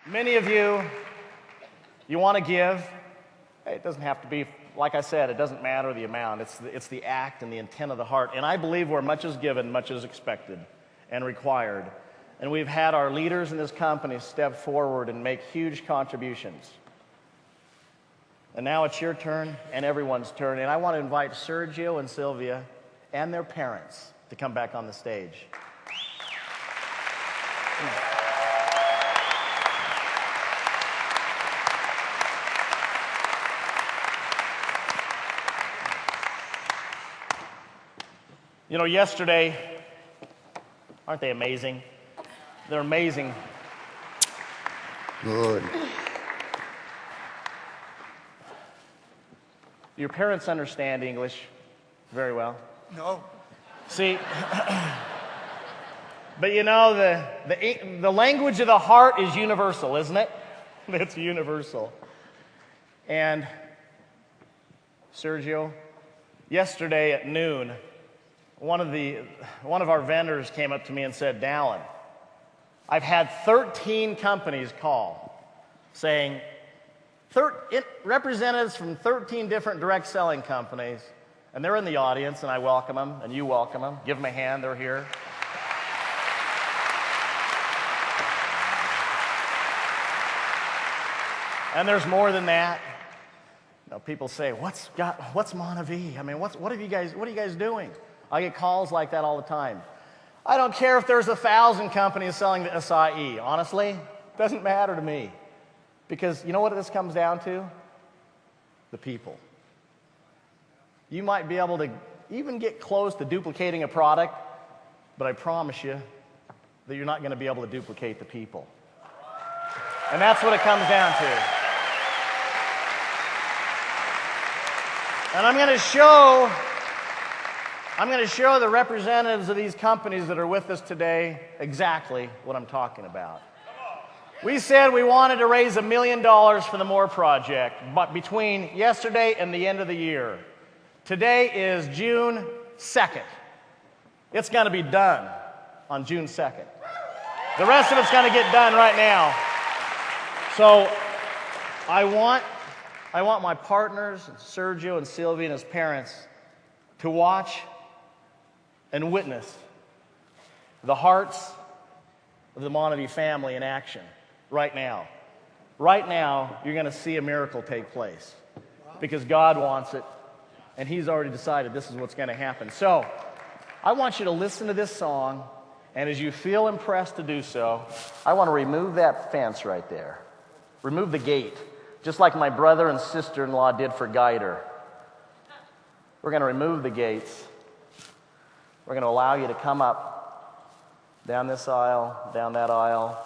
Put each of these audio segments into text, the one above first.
Many of you want to give. Hey, it doesn't have to be, like I said, it doesn't matter the amount. It's the act and the intent of the heart. And I believe where much is given, much is expected and required. And we've had our leaders in this company step forward and make huge contributions. And now it's your turn and everyone's turn. And I want to invite Sergio and Sylvia and their parents to come back on the stage. You know, yesterday, aren't they amazing? They're amazing. Good. Your parents understand English very well? No. See, but you know, the language of the heart is universal, isn't it? It's universal. And Sergio, yesterday at noon, one of our vendors came up to me and said, Dallin, I've had 13 companies call saying, representatives from 13 different direct selling companies, and they're in the audience, and I welcome them, and you welcome them. Give them a hand, they're here. And there's more than that. You know, people say, what's MonaVie? I mean, what are you guys doing? I get calls like that all the time. I don't care if there's 1,000 companies selling the SIE. Honestly, it doesn't matter to me. Because you know what this comes down to? The people. You might be able to even get close to duplicating a product, but I promise you that you're not going to be able to duplicate the people. And that's what it comes down to. And I'm going to show the representatives of these companies that are with us today exactly what I'm talking about. We said we wanted to raise $1 million for the More Project, but between yesterday and the end of the year. Today is June 2nd. It's going to be done on June 2nd. The rest of it's going to get done right now. So I want my partners, Sergio and Sylvia and his parents, to watch and witness the hearts of the MonaVie family in action right now. Right now, you're going to see a miracle take place because God wants it, and He's already decided this is what's going to happen. So I want you to listen to this song, and as you feel impressed to do so, I want to remove that fence right there. Remove the gate, just like my brother and sister-in-law did for Guider. We're going to remove the gates. We're going to allow you to come up down this aisle, down that aisle,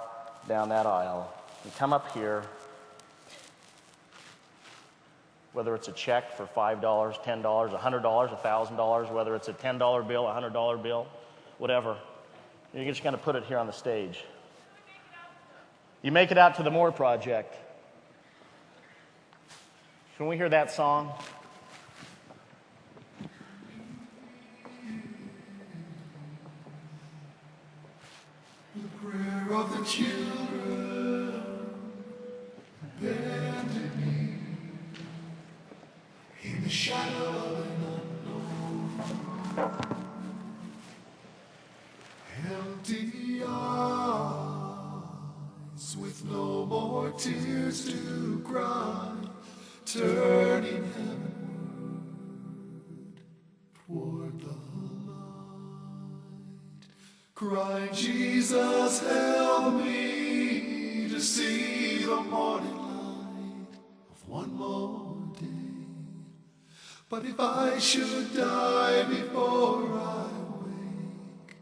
down that aisle. And come up here, whether it's a check for $5, $10, $100, $1,000, whether it's a $10 bill, a $100 bill, whatever. You're just going to put it here on the stage. You make it out to the More Project. Can we hear that song? The prayer of the children abandoned me in the shadow of an unknown. Empty eyes with no more tears to cry, turning heavenward toward the crying, Jesus, help me to see the morning light of one more day. But if I should die before I wake,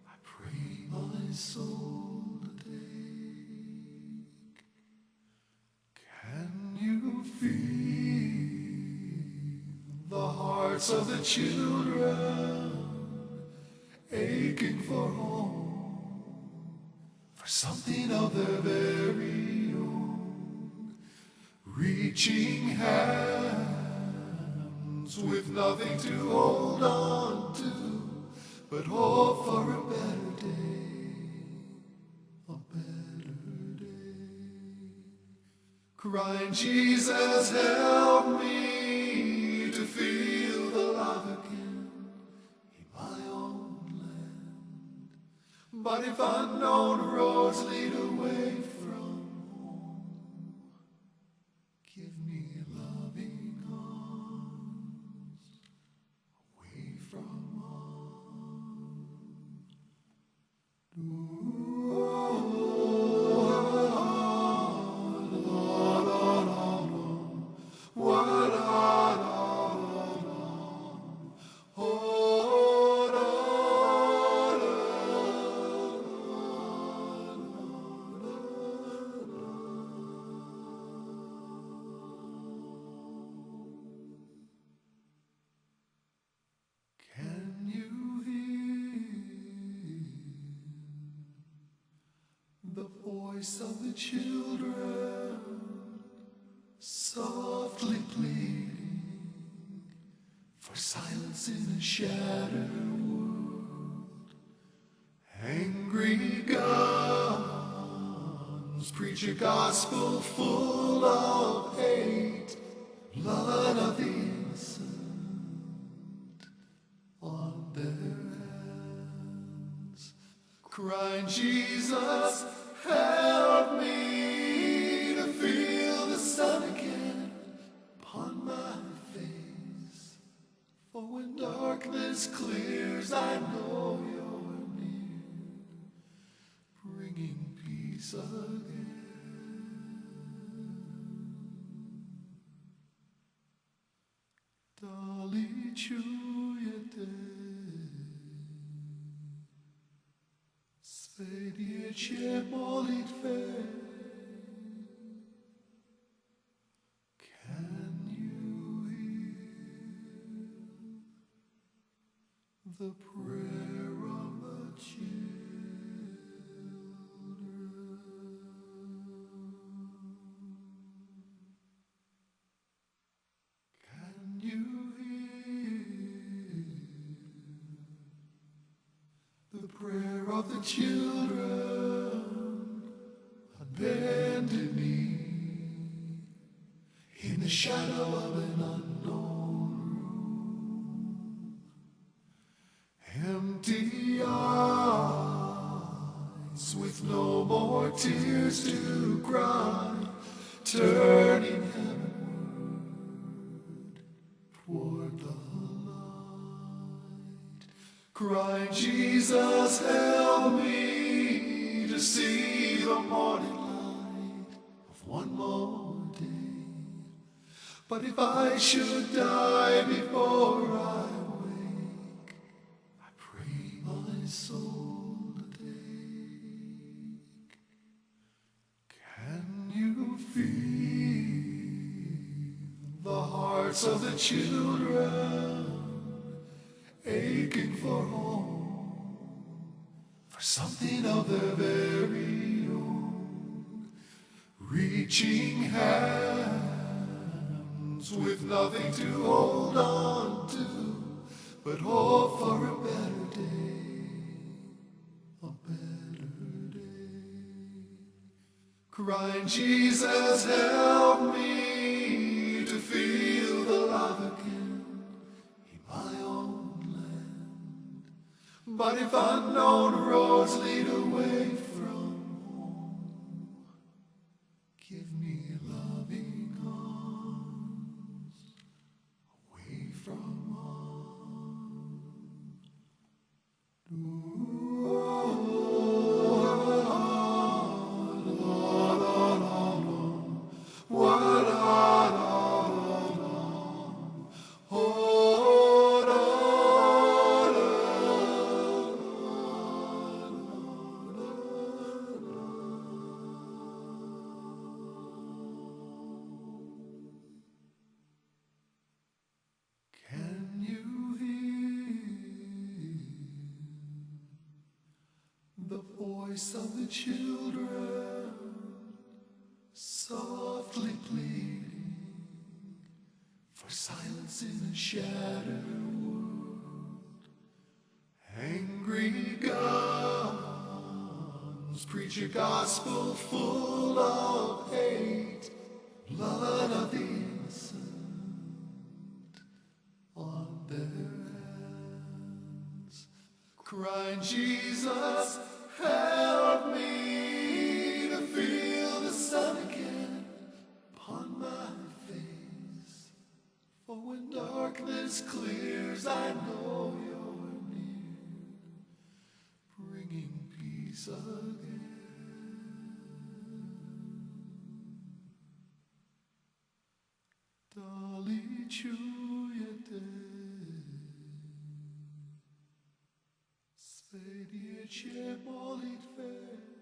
I pray my soul to take. Can you feel the hearts of the children aching for home, for something of their very own, reaching hands with nothing to hold on to, but hope for a better day, a better day. crying, Jesus, help me to feel the love again in my own land. But if unknown roads lead away from home, give me loving arms away from home. Can you hear the voice of the children softly pleading for silence in a shattered world? Angry guns preach a gospel full of hate, blood of the innocent on their hands, crying, Jesus, help me to feel the sun again upon my face. For when darkness clears, I know you're near, bringing peace again. Dali čujete, své dječje molitve. Can you hear the prayer of the children? Can you hear the prayer of the children on bended knee in the shadow of an unknown room? Empty eyes with no more tears to cry, turning heavenward toward the light, crying, Jesus, help me to see the morning light of one more day. But if I should die before I wake, I pray my soul to take. Can you feel the hearts of the children aching for home, for something of their very own, reaching hands with nothing to hold on to, but hope for a better day, a better day, crying, Jesus, help me to feel the love again in my own land. But if unknown roads lead away from home, give me loving arms away from home. Can you hear the voice of the children softly pleading for silence in a shattered world? Angry guns preach a gospel full of hate, once again. Dali čujete, svět je molitve.